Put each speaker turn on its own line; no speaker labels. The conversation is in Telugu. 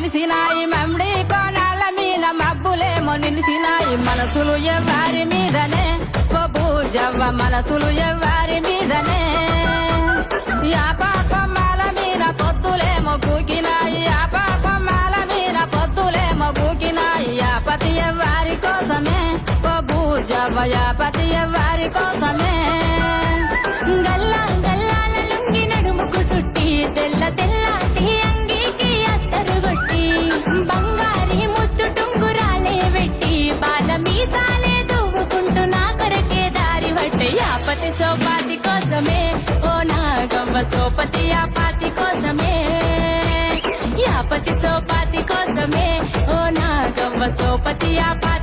నిలిసినాయి మమ్మిడి కోణాల మీద మబ్బులేమో నిలిసినాయి మనసులు ఎవ్వారి మీదనే ఓ పూజవ్వ మనసులు ఎవ్వారి మీదనే యాపా కొమ్మాల మీద పొత్తులేమో కూకినాయి యాపా కొమ్మాల మీద పొత్తులేమో కూకినాయి యాపతి ఎవ్వారి కోసమే ఓ పూజవ్వ యాపతి ఎవ్వారి కోసమే
గల్లా గల్లాల లుంగి నడుముకు సుట్టి తెల్ల తెల్లాటి అంగీకి అత్తరు కొట్టి బంగారి ముత్తు టుంగురాలే వెట్టి బాల మీసాలే దువ్వుకుంటూ నా కొరకే దారి పట్టే యాపతి సోపాతి కోసమే ఓ నాగవ్వ సోపతి యాపాతి కోసమే యాపతి సోపాతి కోసమే ఓ నాగవ్వ సోపతి యాపాతి